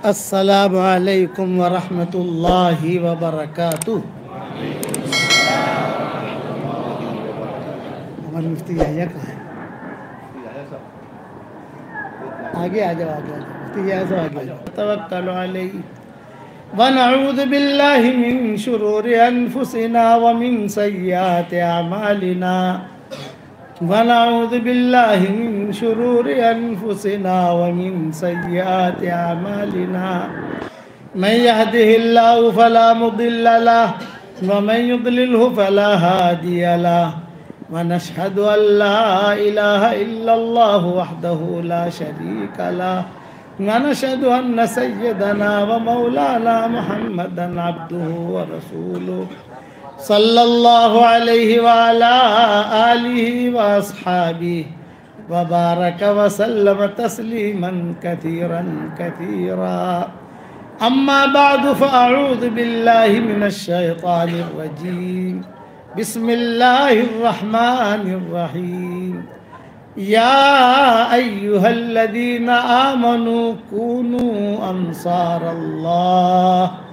السلام علیکم ورحمۃ اللہ وبرکاتہ۔ ہمارے مفتی یحییٰ کہاں ہے؟ آگے آ جاؤ، مفتی یحییٰ صاحب آگے آ جاؤ۔ توکل علیہ ونعوذ باللہ من شرور انفسنا ومن سیئات اعمالنا ونعوذ باللہ من شرور انفسنا ومن سیئات اعمالنا من يهده الله فلا مضل له ومن يضلله فلا هادي له ونشهد أن لا إله إلا الله وحده لا شريك له ونشهد أن سيدنا ومولانا محمدا عبده ورسوله صلى الله عليه وعلى آله وأصحابه وبارك وسلم تسليما كثيرا كثيرا أما بعد فأعوذ بالله من الشيطان الرجيم بسم الله الرحمن الرحيم يا أيها الذين آمنوا كونوا أنصار الله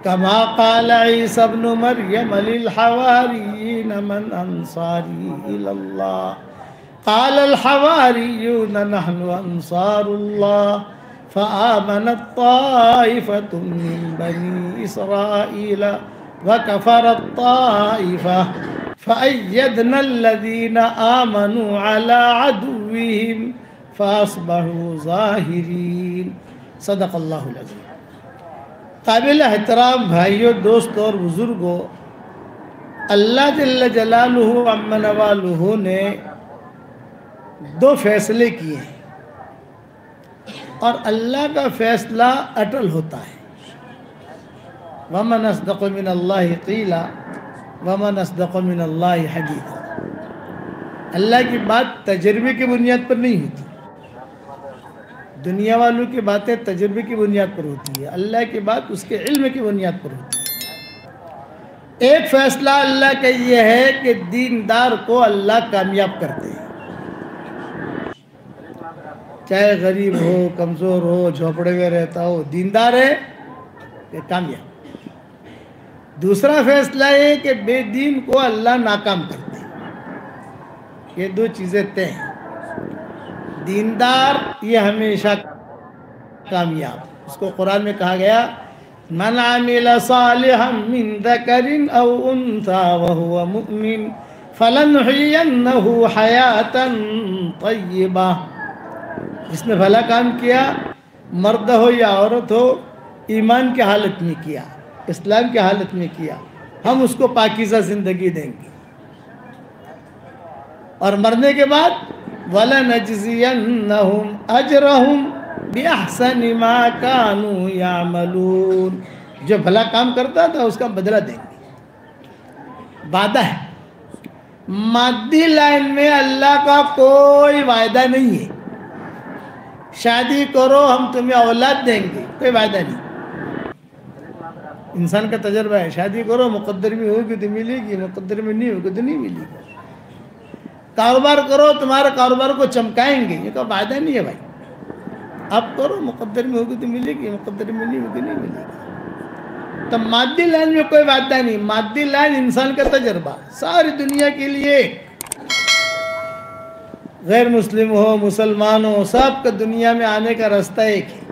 كما قال عيسى ابن مريم للحواريين من أنصاري إلى الله قال الحواريون نحن أنصار الله فآمنت طائفة من بني إسرائيل وكفرت طائفة فأيدنا الذين آمنوا على عدوهم فأصبحوا ظاهرين صدق اللہ العظیم۔ قابل احترام بھائیوں، دوستوں اور بزرگوں، اللہ جل جلالہ عم نوالہ نے دو فیصلے کیے ہیں اور اللہ کا فیصلہ اٹل ہوتا ہے۔ وَمَنْ أَصْدَقُ مِنَ اللَّهِ قِيلًا وَمَنْ أَصْدَقُ مِنَ اللَّهِ حَدِيثًا۔ اللہ کی بات تجربے کی بنیاد پر نہیں ہوتی، دنیا والوں کی باتیں تجربے کی بنیاد پر ہوتی ہے، اللہ کی بات اس کے علم کی بنیاد پر ہوتی ہے۔ ایک فیصلہ اللہ کا یہ ہے کہ دیندار کو اللہ کامیاب کرتے ہیں، چاہے غریب ہو، کمزور ہو، جھوپڑے میں رہتا ہو، دیندار ہے کہ کامیاب۔ دوسرا فیصلہ ہے کہ بے دین کو اللہ ناکام کرتے ہیں۔ یہ دو چیزیں طے ہیں، دیندار یہ ہمیشہ کامیاب۔ اس کو قرآن میں کہا گیا من عمل صالحا من ذکر او انثى وهو مؤمن فلنحيينه حیاتا طیبہ۔ جس نے بھلا کام کیا، مرد ہو یا عورت ہو، ایمان کی حالت میں کیا، اسلام کی حالت میں کیا، ہم اس کو پاکیزہ زندگی دیں گے، اور مرنے کے بعد وَلَنَجْزِيَنَّهُمْ أَجْرَهُمْ بِأَحْسَنِ مَا كَانُوا يَعْمَلُونَ۔ جو بھلا کام کرتا تھا اس کا بدلہ دیں گے، وعدہ ہے۔ مادی لائن میں اللہ کا کوئی وعدہ نہیں ہے، شادی کرو ہم تمہیں اولاد دیں گے، کوئی وعدہ نہیں۔ انسان کا تجربہ ہے، شادی کرو مقدر میں ہوگی تو ملے گی، مقدر میں نہیں ہوگی تو نہیں ملے گی۔ کاروبار کرو تمہارے کاروبار کو چمکائیں گے، یہ کوئی وعدہ نہیں ہے بھائی۔ اب کرو مقدر میں ہوگی تو ملے گی، مقدر میں نہیں ہوگی نہیں ملے گی۔ تو مادی لائن میں کوئی وعدہ نہیں، مادی لائن انسان کا تجربہ ساری دنیا کے لیے، غیر مسلم ہو مسلمان ہو، سب کا دنیا میں آنے کا راستہ ایک ہے۔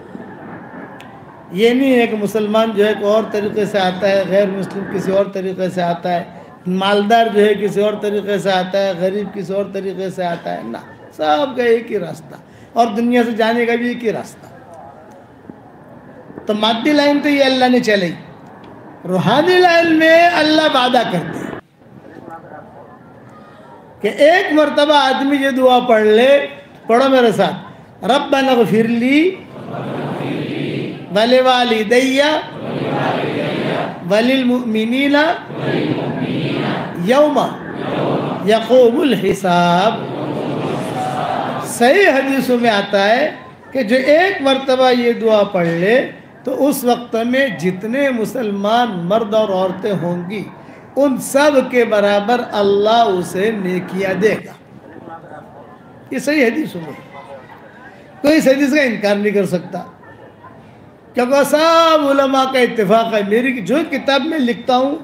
یہ نہیں ہے کہ مسلمان جو ہے ایک اور طریقے سے آتا ہے، غیر مسلم کسی اور طریقے سے آتا ہے، مالدار جو ہے کسی اور طریقے سے آتا ہے، غریب کسی اور طریقے سے آتا ہے، نہ، سب کا ایک ہی راستہ، اور دنیا سے جانے کا بھی ایک ہی راستہ۔ تو مادی لائن تو یہ اللہ نے چلائی، روحانی لائن میں اللہ وعدہ کرتے ہیں کہ ایک مرتبہ آدمی یہ دعا پڑھ لے، پڑھو میرے ساتھ، ربنا اغفر لی ولوالدی وللمؤمنین یوم یقوم الحساب۔ صحیح حدیثوں میں آتا ہے کہ جو ایک مرتبہ یہ دعا پڑھ لے تو اس وقت میں جتنے مسلمان مرد اور عورتیں ہوں گی ان سب کے برابر اللہ اسے نیکیاں دے گا۔ یہ صحیح حدیث میں کوئی اس حدیث کا انکار نہیں کر سکتا، کیونکہ سب علماء کا اتفاق ہے، میری جو کتاب میں لکھتا ہوں،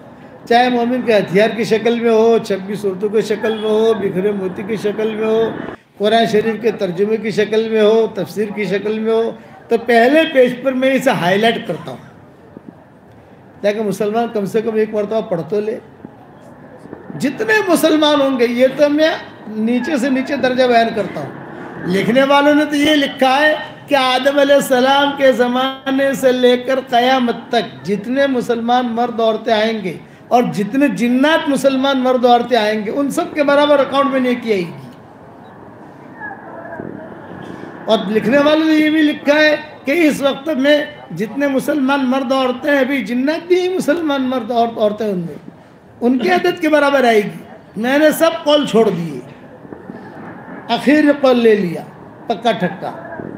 چاہے مومن کے ہتھیار کی شکل میں ہو، 26 صورتوں کی شکل میں ہو، بکھرے موتی کی شکل میں ہو، قرآن شریف کے ترجمے کی شکل میں ہو، تفسیر کی شکل میں ہو، تو پہلے پیج پر میں اسے ہائی لائٹ کرتا ہوں تاکہ مسلمان کم سے کم ایک مرتبہ پڑھ تو لے۔ جتنے مسلمان ہوں گے، یہ تو میں نیچے سے نیچے درجہ بیان کرتا ہوں، لکھنے والوں نے تو یہ لکھا ہے کہ آدم علیہ السلام کے زمانے سے لے کر قیامت تک جتنے مسلمان مرد عورتیں آئیں گے اور جتنے جنات مسلمان مرد عورتیں آئیں گے، ان سب کے برابر اکاؤنٹ میں نیکی آئے گی۔ اور لکھنے والوں نے یہ بھی لکھا ہے کہ اس وقت میں جتنے مسلمان مرد عورتیں ہیں، ابھی جنات بھی مسلمان مرد عورتیں ان میں، ان کی عدد کے برابر آئے گی۔ میں نے سب قول چھوڑ دیے، آخر قول لے لیا پکا ٹھکا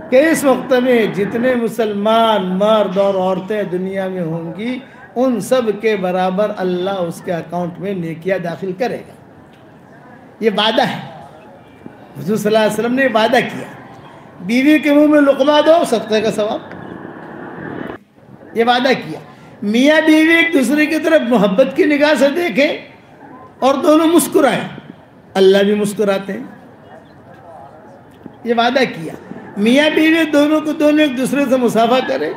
کہ اس وقت میں جتنے مسلمان مرد اور عورتیں دنیا میں ہوں گی، ان سب کے برابر اللہ اس کے اکاؤنٹ میں نیکیاں داخل کرے گا۔ یہ وعدہ ہے، حضور صلی اللہ علیہ وسلم نے وعدہ کیا۔ بیوی کے منہ میں لقمہ دو، صدقے کا ثواب، یہ وعدہ کیا۔ میاں بیوی ایک دوسرے کی طرف محبت کی نگاہ سے دیکھیں اور دونوں مسکرائیں، اللہ بھی مسکراتے ہیں، یہ وعدہ کیا۔ میاں بیوی دونوں ایک دوسرے سے مصافحہ کریں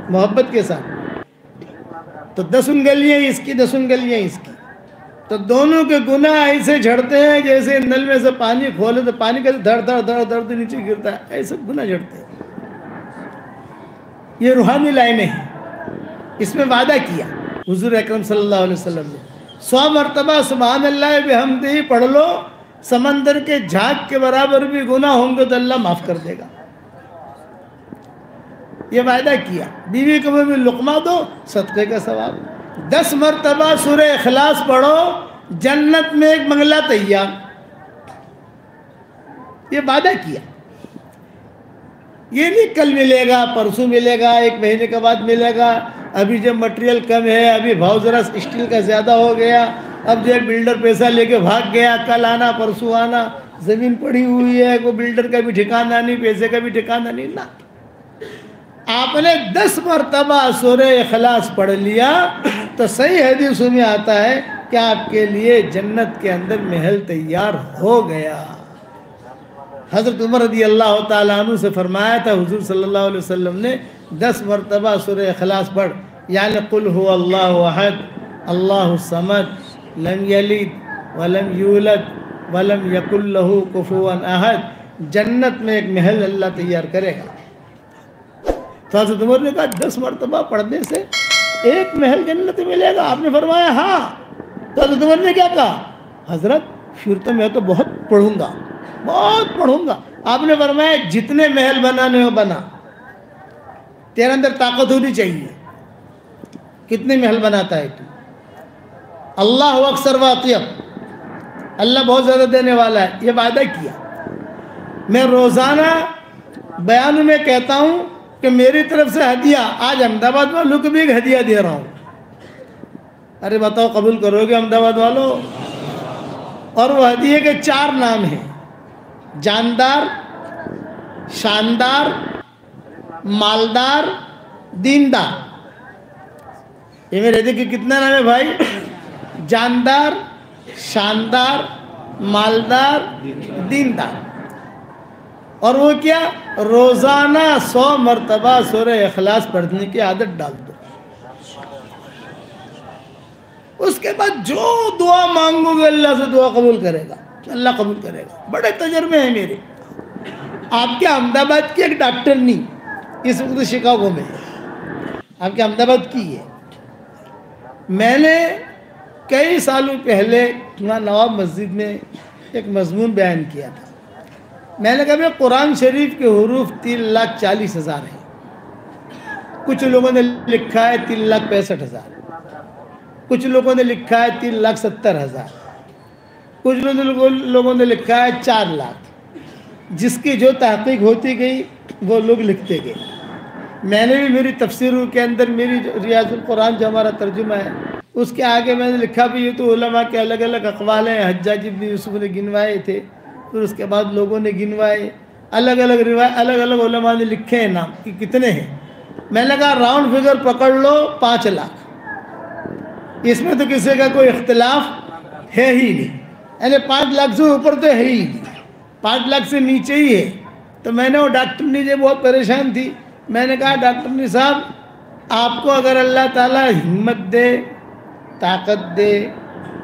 محبت کے ساتھ، تو 10 انگلیاں اس کی 10 انگلیاں اس کی، تو دونوں کے گناہ ایسے جھڑتے ہیں جیسے نل میں سے پانی کھولے تو پانی کا دھڑ دھڑ دھڑ دھڑ نیچے گرتا ہے، ایسے گناہ جھڑتے ہیں۔ یہ روحانی لائنیں ہیں، اس میں وعدہ کیا حضور اکرم صلی اللہ علیہ وسلم نے، 100 مرتبہ سبحان اللہ بحمدہ پڑھ لو، سمندر کے جھاگ کے برابر بھی گناہ ہوں گے تو اللہ معاف کر دے گا، یہ وعدہ کیا۔ بیوی کو بھی لقمہ دو، صدقے کا ثواب۔ 10 مرتبہ سورہ اخلاص پڑھو، جنت میں ایک بنگلہ تیار، یہ وعدہ کیا۔ یہ نہیں کل ملے گا، پرسوں ملے گا، 1 مہینے کے بعد ملے گا، ابھی جب مٹیریل کم ہے، ابھی بھاؤ ذرا اسٹیل کا زیادہ ہو گیا، اب جو بلڈر پیسہ لے کے بھاگ گیا، کل آنا پرسوں آنا، زمین پڑی ہوئی ہے، کوئی بلڈر کا بھی ٹھکانہ نہیں، پیسے کا بھی ٹھکانہ نہیں، نہ۔ آپ نے 10 مرتبہ سورہ اخلاص پڑھ لیا تو صحیح حدیثوں میں آتا ہے کہ آپ کے لیے جنت کے اندر محل تیار ہو گیا۔ حضرت عمر رضی اللہ تعالیٰ عنہ سے فرمایا تھا، حضور صلی اللہ علیہ وسلم نے 10 مرتبہ سورہ اخلاص پڑھ، یعنی قل هو اللہ احد اللہ الصمد لم یلد ولم یولد ولم یکن لہ کفوا احد، جنت میں ایک محل اللہ تیار کرے گا۔ تو حضرت عمر نے کہا 10 مرتبہ پڑھنے سے ایک محل جنت ملے گا؟ آپ نے فرمایا ہاں۔ تو حضرت عمر نے کیا کہا؟ حضرت پھر تو میں تو بہت پڑھوں گا، بہت پڑھوں گا۔ آپ نے فرمایا جتنے محل بنانے ہو بنا، تیرے اندر طاقت ہونی چاہیے، کتنے محل بناتا ہے تو؟ اللہ اکثر واطیب، اللہ بہت زیادہ دینے والا ہے، یہ وعدہ کیا۔ میں روزانہ بیان میں کہتا ہوں کہ میری طرف سے ہدیہ، آج احمد آباد والوں کو بھی ایک ہدیہ دے رہا ہوں، ارے بتاؤ قبول کرو گے احمد آباد والوں؟ اور وہ ہدیے کے 4 نام ہیں، جاندار، شاندار، مالدار، دیندار۔ یہ میرے ہدیے کے کتنا نام ہے بھائی؟ جاندار، شاندار، مالدار، دیندار۔ اور وہ کیا؟ روزانہ 100 مرتبہ سورہ اخلاص پڑھنے کی عادت ڈال دو، اس کے بعد جو دعا مانگو گے اللہ سے دعا قبول کرے گا، اللہ قبول کرے گا۔ بڑے تجربے ہیں میرے۔ آپ کے احمد آباد کی ایک ڈاکٹر نہیں اس وقت شکاگو میں، آپ کے احمد آباد کی ہے۔ میں نے کئی سالوں پہلے وہاں نواب مسجد میں ایک مضمون بیان کیا تھا، میں نے کہا کہ قرآن شریف کے حروف 3,40,000 ہیں، کچھ لوگوں نے لکھا ہے 3,65,000، کچھ لوگوں نے لکھا ہے 3,70,000، کچھ لوگوں نے لکھا ہے 4 لاکھ۔ جس کی جو تحقیق ہوتی گئی وہ لوگ لکھتے گئے۔ میں نے بھی میری تفسیروں کے اندر میری ریاض القرآن جو ہمارا ترجمہ ہے اس کے آگے میں نے لکھا بھی یہ تو علماء کے الگ الگ اقوال ہیں، حجاج ابن یوسف نے گنوائے تھے، پھر اس کے بعد لوگوں نے گنوائے، الگ الگ روایت الگ الگ علماء نے لکھے ہیں نام کہ کتنے ہیں. میں نے کہا راؤنڈ فگر پکڑ لو 5 لاکھ. اس میں تو کسی کا کوئی اختلاف ہے ہی نہیں. یعنی 5 لاکھ سے اوپر تو ہے ہی نہیں, 5 لاکھ سے نیچے ہی ہے. تو میں نے وہ ڈاکٹرنی جو بہت پریشان تھی, میں نے کہا ڈاکٹرنی صاحب آپ کو اگر اللہ تعالیٰ ہمت دے, طاقت دے,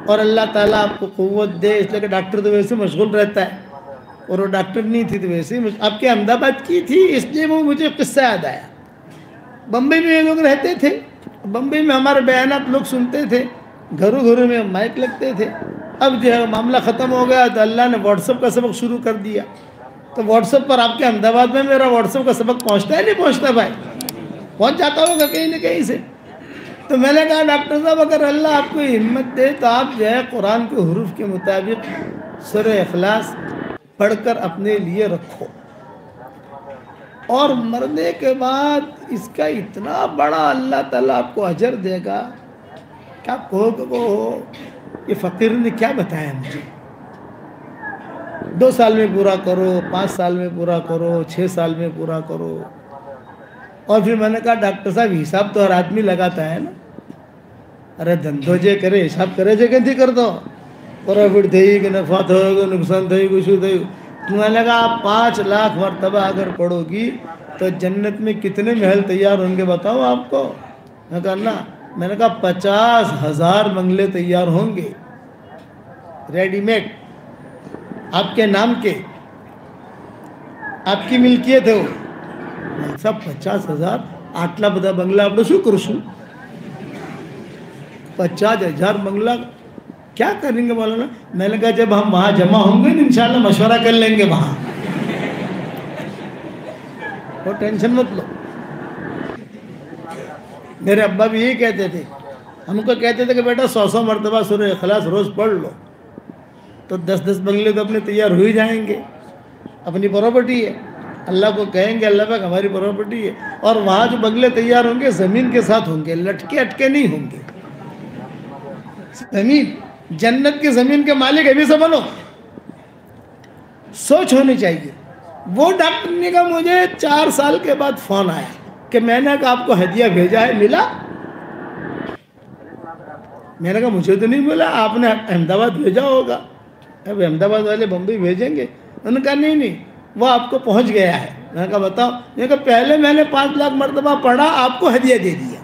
اور اللہ تعالیٰ آپ کو قوت دے, اس لیے کہ ڈاکٹر تو ویسے مشغول رہتا ہے اور وہ ڈاکٹر نہیں تھی تو ویسے آپ کے احمد آباد کی تھی, اس لیے وہ مجھے قصہ یاد آیا. بمبئی میں یہ لوگ رہتے تھے, بمبئی میں ہمارے بیانات لوگ سنتے تھے, گھروں گھروں میں مائک لگتے تھے. اب جو ہے معاملہ ختم ہو گیا تو اللہ نے واٹس ایپ کا سبق شروع کر دیا. تو واٹس ایپ پر آپ کے احمد آباد میں میرا واٹس ایپ کا سبق پہنچتا ہے نہیں پہنچتا بھائی؟ پہنچ جاتا ہوگا کہیں نہ کہیں سے. تو میں نے کہا ڈاکٹر صاحب اگر اللہ آپ کو ہمت دے تو آپ جو ہے قرآن کے حروف کے مطابق سورہ اخلاص پڑھ کر اپنے لیے رکھو, اور مرنے کے بعد اس کا اتنا بڑا اللہ تعالیٰ آپ کو اجر دے گا کہ آپ کہو کہ وہ یہ فقیر نے کیا بتایا مجھے. 2 سال میں پورا کرو, 5 سال میں پورا کرو, 6 سال میں پورا کرو. اور پھر میں نے کہا ڈاکٹر صاحب حساب تو ہر آدمی لگاتا ہے نا, ارے دھندو جے کرے حساب کرے جے کہ کر دو پروفٹ تھی کہ نفع تھے نقصان تھے کچھ تھے. تو میں نے کہا 5 لاکھ مرتبہ اگر پڑھو گی تو جنت میں کتنے محل تیار ہوں گے بتاؤ آپ کو. میں کہا نا, میں نے کہا 50,000 بنگلے تیار ہوں گے ریڈی میڈ آپ کے نام کے, آپ کی ملکیت ہے وہ. صاحب 50,000 آٹلا بدا بنگلہ آپ شو کرشو 50,000 بنگلہ کیا کریں گے مولانا. میں نے کہا جب ہم وہاں جمع ہوں گے انشاءاللہ مشورہ کر لیں گے وہاں, وہ ٹینشن مت لو. میرے ابا بھی یہی کہتے تھے, ہم کو کہتے تھے کہ بیٹا 100 مرتبہ سورہ اخلاص روز پڑھ لو تو 10 بنگلے تو اپنے تیار ہو ہی جائیں گے. اپنی پراپرٹی ہے, اللہ کو کہیں گے اللہ پاک ہماری پراپرٹی ہے. اور وہاں جو بنگلے تیار ہوں گے زمین کے ساتھ ہوں گے, لٹکے اٹکے نہیں ہوں گے. زمین, جنت کی زمین کے مالک ابھی سے بنو, سوچ ہونی چاہیے. وہ ڈاکٹر نے کہا مجھے 4 سال کے بعد فون آیا کہ میں نے کہا آپ کو ہدیہ بھیجا ہے, ملا؟ میں نے کہا مجھے تو نہیں ملا, آپ نے احمد آباد بھیجا ہوگا. اب احمد آباد والے بمبئی بھیجیں گے. انہوں نے کہا نہیں وہ آپ کو پہنچ گیا ہے. میں نے کہا بتاؤ. میں نے کہا پہلے میں نے 5 لاکھ مرتبہ پڑھا, آپ کو ہدیہ دے دیا.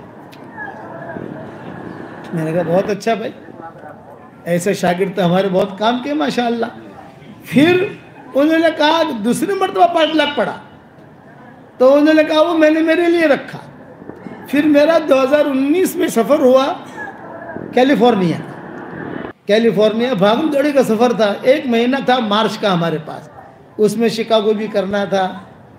میں نے کہا بہت اچھا بھائی, ایسے شاگرد تو ہمارے بہت کام کیے ماشاءاللہ. پھر انہوں نے کہا دوسری مرتبہ 5 لاکھ پڑھا تو انہوں نے کہا وہ میں نے میرے لیے رکھا. پھر میرا 2019 میں سفر ہوا کیلیفورنیا بھاگم دوڑی کا سفر تھا. 1 مہینہ تھا مارچ کا ہمارے پاس. اس میں شکاگو بھی کرنا تھا,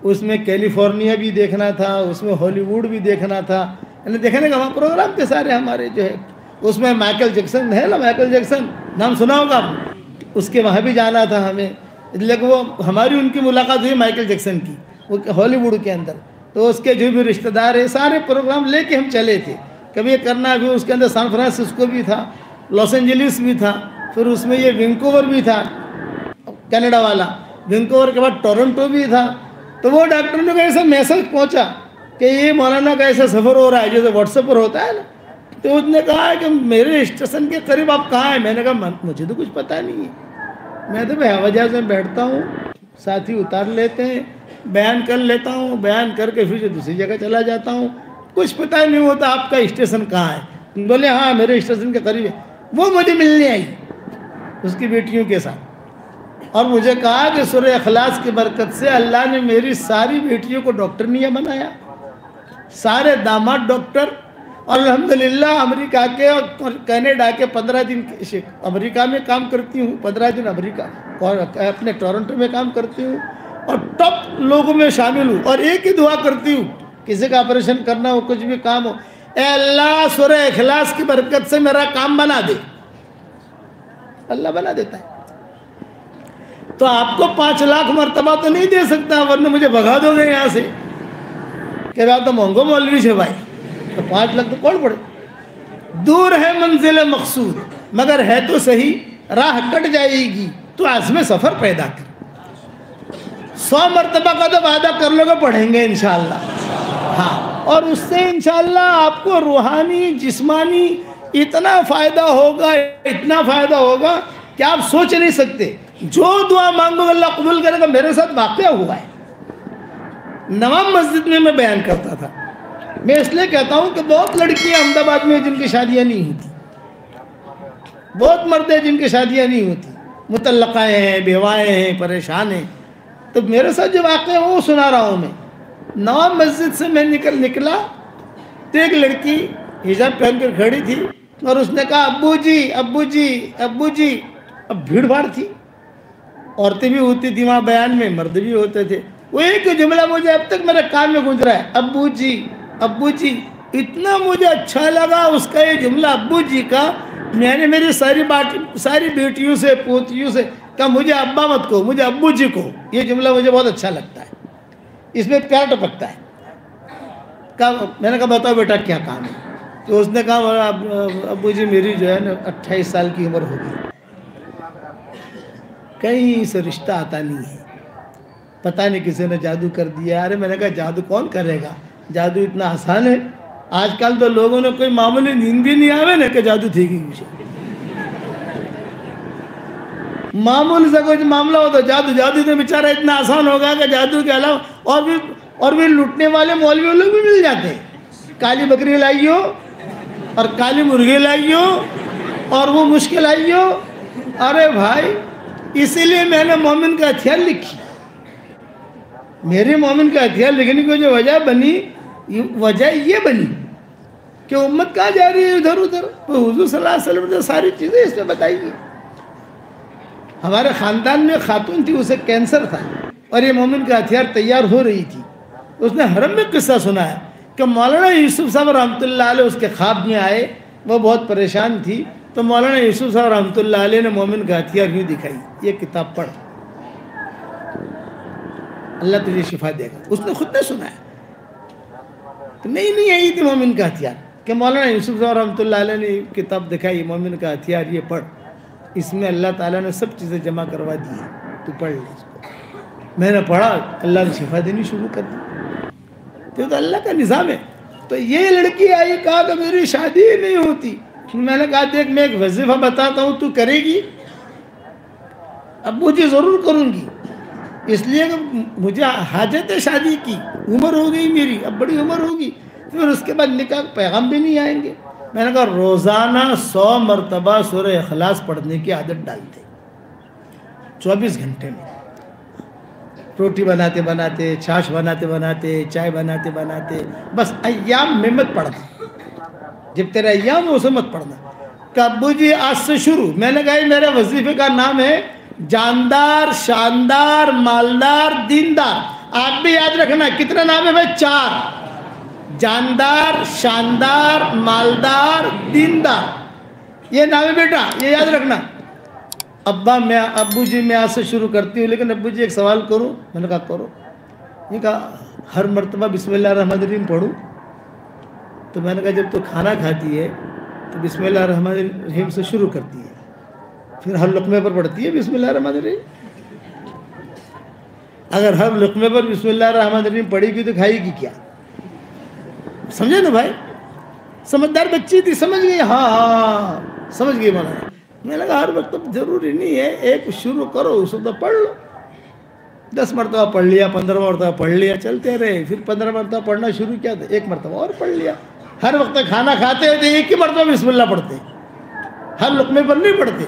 اس میں کیلیفورنیا بھی دیکھنا تھا, اس میں ہالی ووڈ بھی دیکھنا تھا. یعنی دیکھنے کا وہاں پروگرام تھے سارے ہمارے جو ہے. اس میں مائیکل جیکسن ہے نا, مائیکل جیکسن نام سنا ہوگا آپ نے, اس کے وہاں بھی جانا تھا ہمیں. لیکن وہ ہماری ان کی ملاقات ہوئی مائیکل جیکسن کی, وہ ہالی ووڈ کے اندر. تو اس کے جو بھی رشتہ دار ہیں سارے پروگرام لے کے ہم چلے تھے. کبھی یہ کرنا بھی, اس کے اندر سان فرانسسکو بھی تھا, لاس اینجلس بھی تھا, پھر اس میں یہ وینکوور بھی تھا کینیڈا والا, وینکوور کے بعد ٹورنٹو بھی تھا. تو وہ ڈاکٹر نے کہا ایسا میسج پہنچا کہ یہ مولانا کا ایسا سفر ہو رہا ہے جیسے واٹس ایپ پر ہوتا ہے نا. تو اس نے کہا کہ میرے اسٹیشن کے قریب آپ کہاں ہیں؟ میں نے کہا مجھے تو کچھ پتہ نہیں ہے. میں تو ہوائی جہاز میں بیٹھتا ہوں, ساتھی اتار لیتے ہیں, بیان کر لیتا ہوں, بیان کر کے پھر دوسری جگہ چلا جاتا ہوں, کچھ پتہ نہیں ہوتا آپ کا اسٹیشن کہاں ہے. بولے ہاں میرے اسٹیشن کے قریب ہے. وہ مجھے ملنے آئی اس کی بیٹیوں کے ساتھ, اور مجھے کہا کہ سورہ اخلاص کی برکت سے اللہ نے میری ساری بیٹیوں کو ڈاکٹرنیاں بنایا, سارے داماد ڈاکٹر. اور الحمدللہ امریکہ کے اور کینیڈا کے 15 دن امریکہ میں کام کرتی ہوں, 15 دن امریکہ اور اپنے ٹورنٹو میں کام کرتی ہوں, اور ٹاپ لوگوں میں شامل ہوں. اور ایک ہی دعا کرتی ہوں, کسی کا آپریشن کرنا ہو, کچھ بھی کام ہو, اے اللہ سورہ اخلاص کی برکت سے میرا کام بنا دے. اللہ بنا دیتا ہے. تو آپ کو 5 لاکھ مرتبہ تو نہیں دے سکتا, ورنہ مجھے بھگا دو گے یہاں سے کہ آپ تو مہنگو مولوی سے بھائی. تو 5 لاکھ تو کون پڑے. دور ہے منزل مقصود مگر ہے تو صحیح, راہ کٹ جائے گی تو عزم سفر پیدا کر. 100 مرتبہ کا تو وعدہ کر لو گے پڑھیں گے انشاءاللہ. ہاں، اور اس سے انشاءاللہ آپ کو روحانی جسمانی اتنا فائدہ ہوگا، اتنا فائدہ ہوگا کہ آپ سوچ نہیں سکتے. جو دعا مانگو اللہ قبول کرے گا. میرے ساتھ واقعہ ہوا ہے. نواب مسجد میں بیان کرتا تھا. میں اس لیے کہتا ہوں کہ بہت لڑکیاں احمد آباد میں جن کی شادیاں نہیں ہوتی، بہت مرد ہیں جن کی شادیاں نہیں ہوتی، مطلقہ ہیں، بیوائیں ہیں، پریشان ہیں. تو میرے ساتھ جو واقعہ ہے وہ سنا رہا ہوں میں. نواب مسجد سے میں نکلا تو ایک لڑکی حجاب پہن کر کھڑی تھی اور اس نے کہا ابو جی ابو جی ابو جی. اب بھیڑ بھاڑ تھی، عورتیں بھی ہوتی تھی وہاں بیان میں، مرد بھی ہوتے تھے. وہ ایک جملہ مجھے اب تک میرے کان میں گونج رہا ہے، ابو جی ابو جی. اتنا مجھے اچھا لگا اس کا یہ جملہ ابو جی کا. میں نے میری ساری بیٹیوں سے پوتیوں سے کہا مجھے ابا مت کہو، مجھے ابو جی کہو. یہ جملہ مجھے بہت اچھا لگتا ہے، اس میں پیار ٹپکتا ہے. میں نے کہا بتاؤ بیٹا کیا کام ہے؟ تو اس نے کہا ابو جی میری جو ہے نا 28 سال کی عمر ہو گئی، کہیں سے رشتہ آتا نہیں ہے، پتہ نہیں کسی نے جادو کر دیا. ارے میں نے کہا جادو کون کرے گا؟ جادو اتنا آسان ہے. آج کل تو لوگوں نے کوئی معمولی نیند بھی نہیں آوے نا کہ جادو تھی گی. معمول سے کوئی معاملہ ہو تو جادو تو بیچارہ اتنا آسان ہوگا کہ جادو کے علاوہ اور بھی لوٹنے والے مولوی لوگ بھی مل جاتے ہیں. کالی بکری لائیو اور کالی مرغی لائیو اور وہ مشکل آئیو. ارے بھائی، اسی لیے میں نے مومن کا ہتھیار لکھی. میری مومن کا ہتھیار لکھنے کی جو وجہ بنی، وجہ یہ بنی کہ امت کہاں جا رہی ہے ادھر ادھر. تو حضور صلی اللہ علیہ وسلم نے ساری چیزیں اس میں بتائی گئی. ہمارے خاندان میں خاتون تھی، اسے کینسر تھا اور یہ مومن کا ہتھیار تیار ہو رہی تھی. اس نے حرم میں قصہ سنا ہے کہ مولانا یوسف صاحب رحمۃ اللہ علیہ اس کے خواب میں آئے. وہ بہت پریشان تھی تو مولانا یوسف صاحب رحمۃ اللہ علیہ نے مومن کا ہتھیار یوں دکھائی، یہ کتاب پڑھ، اللہ تجھے شفا دے گا. اس نے خود نے سنا ہے. تو نہیں آئی تھی مومن کا ہتھیار کہ مولانا یوسف صاحب رحمۃ اللہ علیہ نے کتاب دکھائی، مومن کا ہتھیار یہ پڑھ، اس میں اللہ تعالیٰ نے سب چیزیں جمع کروا دی ہیں، تو پڑھ لے اس کو. میں نے پڑھا، اللہ نے شفا دینی شروع کر دی. تو اللہ کا نظام ہے. تو یہ لڑکی آئی، کہا کہ میری شادی ہی نہیں ہوتی. میں نے کہا دیکھ میں ایک وظیفہ بتاتا ہوں، تو کرے گی؟ ابو جی ضرور کروں گی، اس لیے کہ مجھے حاجت ہے شادی کی، عمر ہو گئی میری، اب بڑی عمر ہوگی، پھر اس کے بعد نکاح پیغام بھی نہیں آئیں گے. میں نے کہا روزانہ 100 مرتبہ سورہ اخلاص پڑھنے کی عادت ڈالتے 24 گھنٹے میں. روٹی بناتے بناتے، چھاش بناتے بناتے، چائے بناتے بناتے، بس ایام میں مت پڑھنا. جب تیرا ایام ہو اسے مت پڑھنا. کہ ابو جی آج سے شروع. میں نے کہا میرے وظیفے کا نام ہے جاندار، شاندار، مالدار، دیندار. آپ بھی یاد رکھنا کتنا نام ہے بھائی؟ 4. جاندار، شاندار، مالدار، دیندار، یہ نام ہے بیٹا، یہ یاد رکھنا. ابو جی میں آج سے شروع کرتی ہوں، لیکن ابو جی ایک سوال کروں؟ میں نے کہا کرو. یہ کہا ہر مرتبہ بسم اللہ الرحمن الرحیم پڑھوں؟ تو میں نے کہا جب تو کھانا کھاتی ہے تو بسم اللہ الرحمن الرحیم سے شروع کرتی ہے، پھر ہر لقمے پر پڑھتی ہے بسم اللہ الرحمن الرحیم. اگر ہر لقمے پر بسم اللہ الرحمن الرحیم پڑھی گی تو کھائے گی کیا؟ سمجھے نا بھائی؟ سمجھدار بچی تھی، سمجھ گئی. ہاں سمجھ گئی مولانا. میں نے کہا ہر وقت ضروری نہیں ہے، ایک شروع کرو، اس وقت پڑھ لو. 10 مرتبہ پڑھ لیا، 15 مرتبہ پڑھ لیا، چلتے رہے. پھر 15 مرتبہ پڑھنا شروع کیا تو 1 مرتبہ اور پڑھ لیا. ہر وقت کھانا کھاتے ہوتے 1 ہی مرتبہ بسم اللہ پڑھتے، ہر لقمے پر نہیں پڑھتے.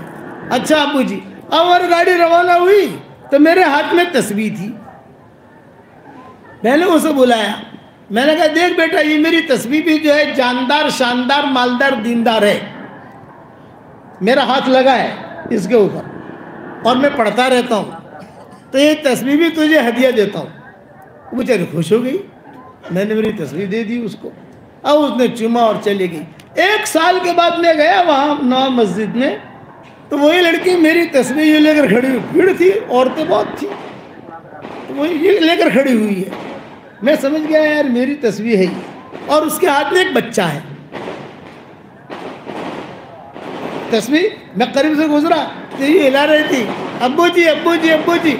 اچھا ابو جی، اب اور گاڑی روانہ ہوئی تو میرے ہاتھ میں تسبیح تھی. میں نے اسے بلایا، میں نے کہا دیکھ بیٹا یہ میری تسبیح بھی جو ہے جاندار، شاندار، مالدار، دیندار ہے. میرا ہاتھ لگا ہے اس کے اوپر اور میں پڑھتا رہتا ہوں، تو یہ تسبیح بھی تجھے ہدیہ دیتا ہوں. وہ بیچاری خوش ہو گئی. میں نے میری تسبیح دے دی اس کو. اب اس نے چوما اور چلی گئی. 1 سال کے بعد میں گیا وہاں نواب مسجد میں، تو وہی لڑکی میری تسبیح لے کر کھڑی ہوئی. بھیڑ تھی، عورتیں بہت تھیں، تو وہ یہ لے کر کھڑی ہوئی ہے. میں سمجھ گیا یار میری تسبیح ہے یہ، اور اس کے ہاتھ میں ایک بچہ ہے. تسبیح میں قریب سے گزرا تو یہ ہلا رہی تھی، ابو جی ابو جی ابو جی.